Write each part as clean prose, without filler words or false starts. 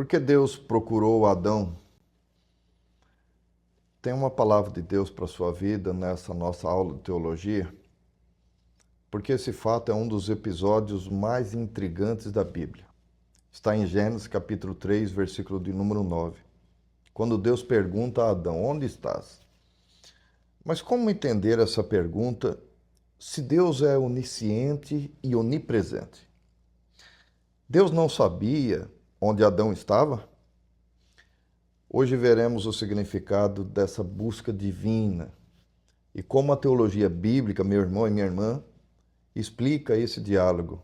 Por que Deus procurou Adão? Tem uma palavra de Deus para a sua vida nessa nossa aula de teologia, porque esse fato é um dos episódios mais intrigantes da Bíblia. Está em Gênesis capítulo 3, versículo de número 9, quando Deus pergunta a Adão: onde estás? Mas como entender essa pergunta se Deus é onisciente e onipresente? Deus não sabia onde Adão estava? Hoje veremos o significado dessa busca divina e como a teologia bíblica, meu irmão e minha irmã, explica esse diálogo,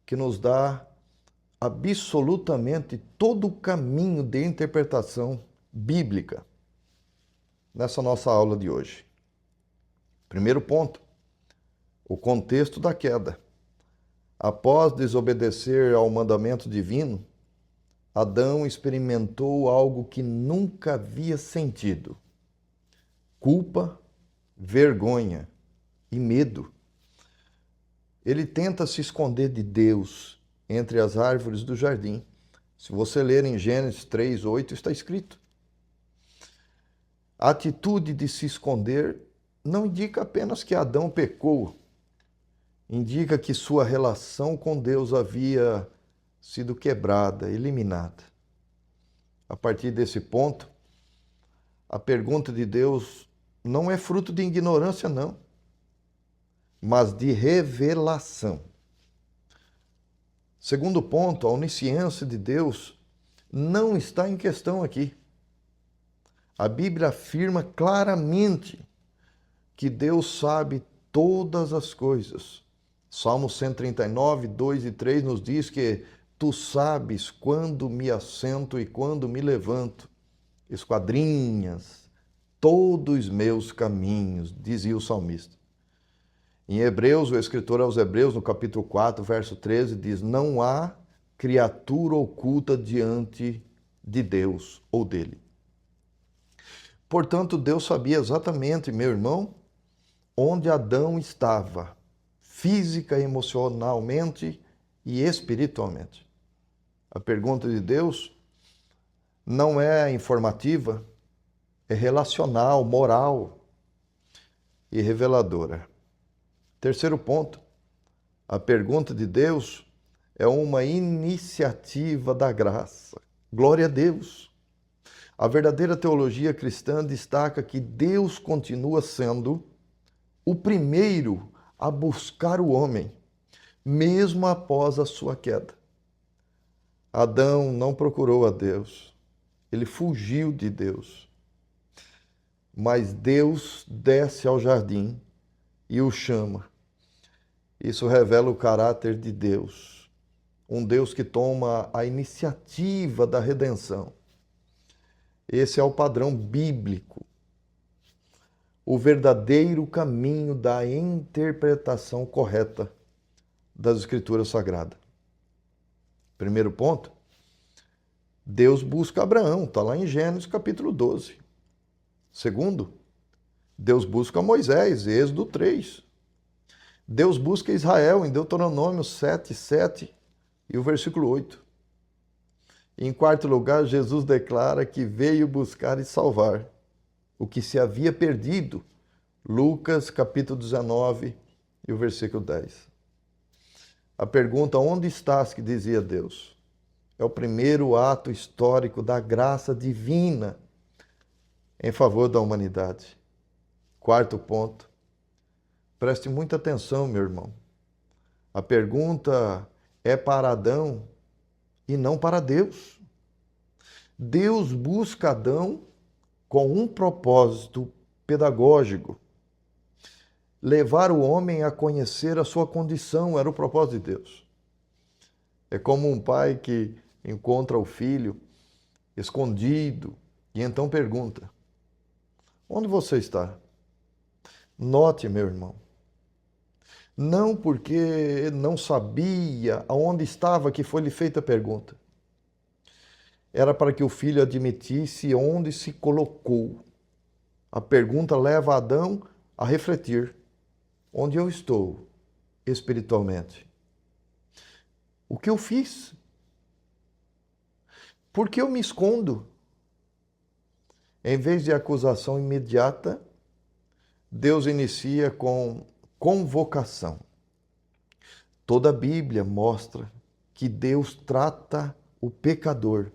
que nos dá absolutamente todo o caminho de interpretação bíblica nessa nossa aula de hoje. Primeiro ponto, o contexto da queda. Após desobedecer ao mandamento divino, Adão experimentou algo que nunca havia sentido: culpa, vergonha e medo. Ele tenta se esconder de Deus entre as árvores do jardim. Se você ler em Gênesis 3:8, está escrito. A atitude de se esconder não indica apenas que Adão pecou, indica que sua relação com Deus havia sido quebrada, eliminada. A partir desse ponto, a pergunta de Deus não é fruto de ignorância, não, mas de revelação. Segundo ponto, a onisciência de Deus não está em questão aqui. A Bíblia afirma claramente que Deus sabe todas as coisas. Salmo 139, 2 e 3 nos diz que tu sabes quando me assento e quando me levanto, esquadrinhas todos os meus caminhos, dizia o salmista. Em Hebreus, o escritor aos Hebreus, no capítulo 4, verso 13, diz: não há criatura oculta diante de Deus ou dele. Portanto, Deus sabia exatamente, meu irmão, onde Adão estava, física, emocionalmente e espiritualmente. A pergunta de Deus não é informativa, é relacional, moral e reveladora. Terceiro ponto, a pergunta de Deus é uma iniciativa da graça. Glória a Deus! A verdadeira teologia cristã destaca que Deus continua sendo o primeiro a buscar o homem, mesmo após a sua queda. Adão não procurou a Deus, ele fugiu de Deus. Mas Deus desce ao jardim e o chama. Isso revela o caráter de Deus, um Deus que toma a iniciativa da redenção. Esse é o padrão bíblico, o verdadeiro caminho da interpretação correta das Escrituras Sagradas. Primeiro ponto, Deus busca Abraão, está lá em Gênesis capítulo 12. Segundo, Deus busca Moisés, Êxodo 3. Deus busca Israel, em Deuteronômio 7, 7 e o versículo 8. E em quarto lugar, Jesus declara que veio buscar e salvar o que se havia perdido. Lucas capítulo 19 e o versículo 10. A pergunta: onde estás, que dizia Deus, é o primeiro ato histórico da graça divina em favor da humanidade. Quarto ponto, preste muita atenção, meu irmão. A pergunta é para Adão e não para Deus. Deus busca Adão com um propósito pedagógico. Levar o homem a conhecer a sua condição era o propósito de Deus. É como um pai que encontra o filho escondido e então pergunta: onde você está? Note, meu irmão, não porque não sabia aonde estava que foi lhe feita a pergunta. Era para que o filho admitisse onde se colocou. A pergunta leva Adão a refletir: onde eu estou espiritualmente? O que eu fiz? Por que eu me escondo? Em vez de acusação imediata, Deus inicia com convocação. Toda a Bíblia mostra que Deus trata o pecador,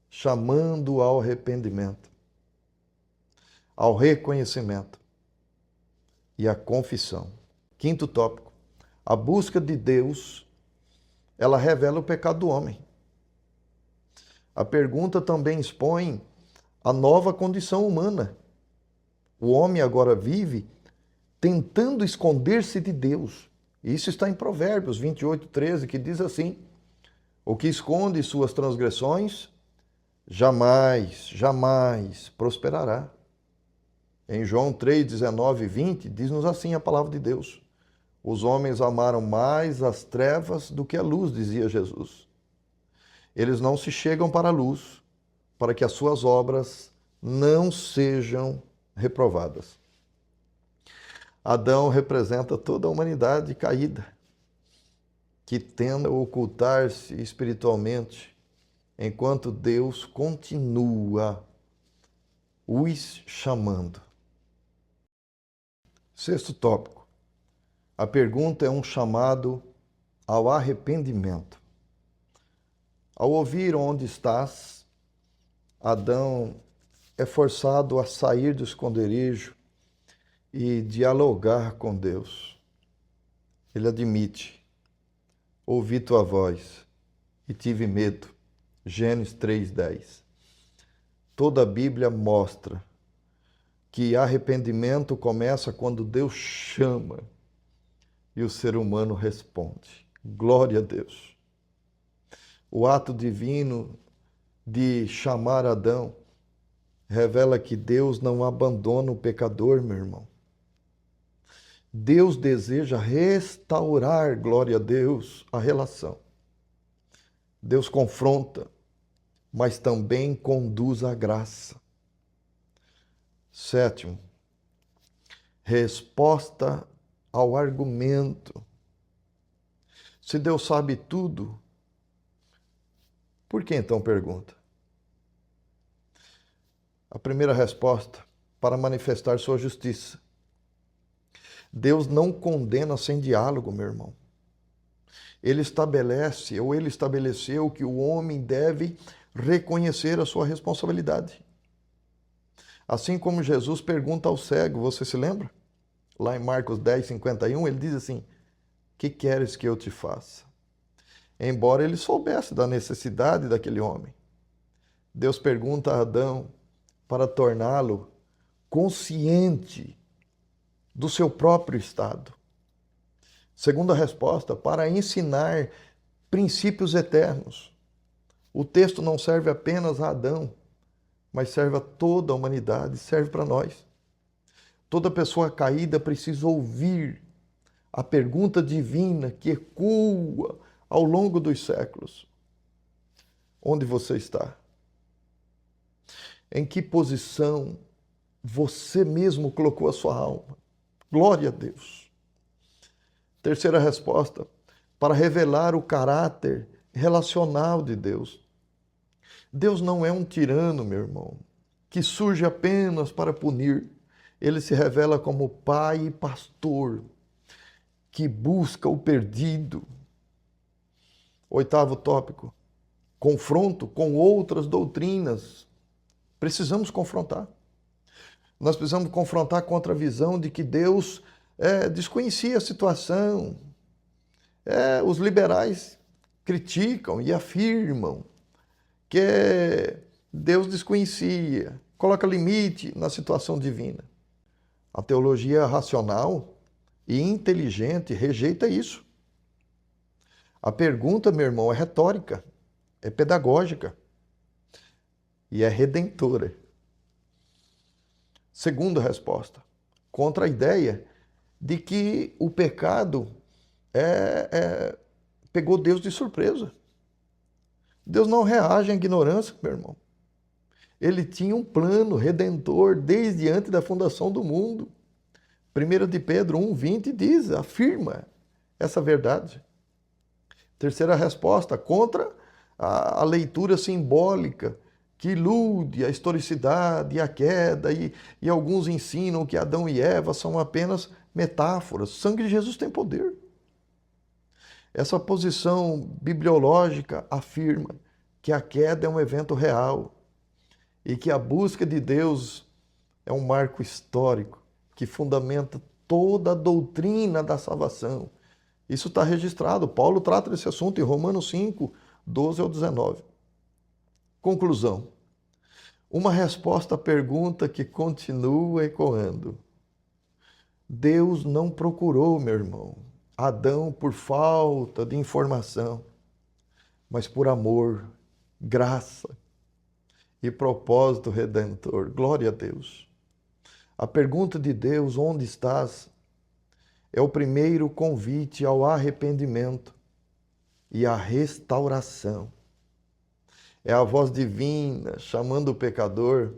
chamando ao arrependimento, ao reconhecimento e à confissão. Quinto tópico. A busca de Deus, ela revela o pecado do homem. A pergunta também expõe a nova condição humana. O homem agora vive tentando esconder-se de Deus. Isso está em Provérbios 28:13, que diz assim: o que esconde suas transgressões, jamais prosperará. Em João 3:19 e 20, diz-nos assim a palavra de Deus: os homens amaram mais as trevas do que a luz, dizia Jesus. Eles não se chegam para a luz, para que as suas obras não sejam reprovadas. Adão representa toda a humanidade caída, que tenta ocultar-se espiritualmente, enquanto Deus continua os chamando. Sexto tópico. A pergunta é um chamado ao arrependimento. Ao ouvir onde estás, Adão é forçado a sair do esconderijo e dialogar com Deus. Ele admite: ouvi tua voz e tive medo. Gênesis 3:10. Toda a Bíblia mostra que arrependimento começa quando Deus chama e o ser humano responde. Glória a Deus. O ato divino de chamar Adão revela que Deus não abandona o pecador, meu irmão. Deus deseja restaurar, glória a Deus, a relação. Deus confronta, mas também conduz à graça. Sétimo, resposta ao argumento. Se Deus sabe tudo, por que então pergunta? A primeira resposta, para manifestar sua justiça. Deus não condena sem diálogo, meu irmão. Ele estabeleceu que o homem deve reconhecer a sua responsabilidade. Assim como Jesus pergunta ao cego, você se lembra? Lá em Marcos 10:51, ele diz assim: que queres que eu te faça? Embora ele soubesse da necessidade daquele homem, Deus pergunta a Adão para torná-lo consciente do seu próprio estado. Segunda resposta, para ensinar princípios eternos. O texto não serve apenas a Adão, mas serve a toda a humanidade, serve para nós. Toda pessoa caída precisa ouvir a pergunta divina que ecoa ao longo dos séculos. Onde você está? Em que posição você mesmo colocou a sua alma? Glória a Deus. Terceira resposta, para revelar o caráter relacional de Deus. Deus não é um tirano, meu irmão, que surge apenas para punir. Ele se revela como pai e pastor, que busca o perdido. Oitavo tópico, confronto com outras doutrinas. Precisamos confrontar. Nós precisamos confrontar contra a visão de que Deus desconhecia a situação. Os liberais criticam e afirmam que Deus desconhecia, coloca limite na situação divina. A teologia racional e inteligente rejeita isso. A pergunta, meu irmão, é retórica, é pedagógica e é redentora. Segunda resposta, contra a ideia de que o pecado pegou Deus de surpresa. Deus não reage à ignorância, meu irmão. Ele tinha um plano redentor desde antes da fundação do mundo. 1 de Pedro 1:20 afirma essa verdade. Terceira resposta, contra a leitura simbólica que ilude a historicidade e a queda, e alguns ensinam que Adão e Eva são apenas metáforas. O sangue de Jesus tem poder. Essa posição bibliológica afirma que a queda é um evento real e que a busca de Deus é um marco histórico que fundamenta toda a doutrina da salvação. Isso está registrado. Paulo trata desse assunto em Romanos 5, 12 ao 19. Conclusão. Uma resposta à pergunta que continua ecoando. Deus não procurou, meu irmão, Adão por falta de informação, mas por amor, graça e propósito redentor. Glória a Deus. A pergunta de Deus, onde estás, é o primeiro convite ao arrependimento e à restauração. É a voz divina chamando o pecador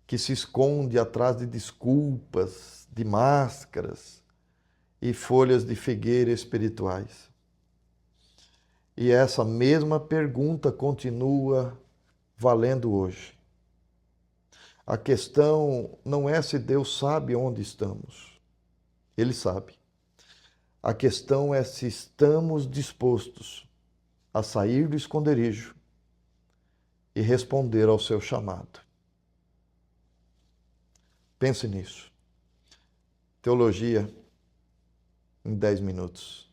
que se esconde atrás de desculpas, de máscaras e folhas de figueira espirituais. E essa mesma pergunta continua valendo hoje. A questão não é se Deus sabe onde estamos. Ele sabe. A questão é se estamos dispostos a sair do esconderijo e responder ao seu chamado. Pense nisso. Teologia em 10 minutos.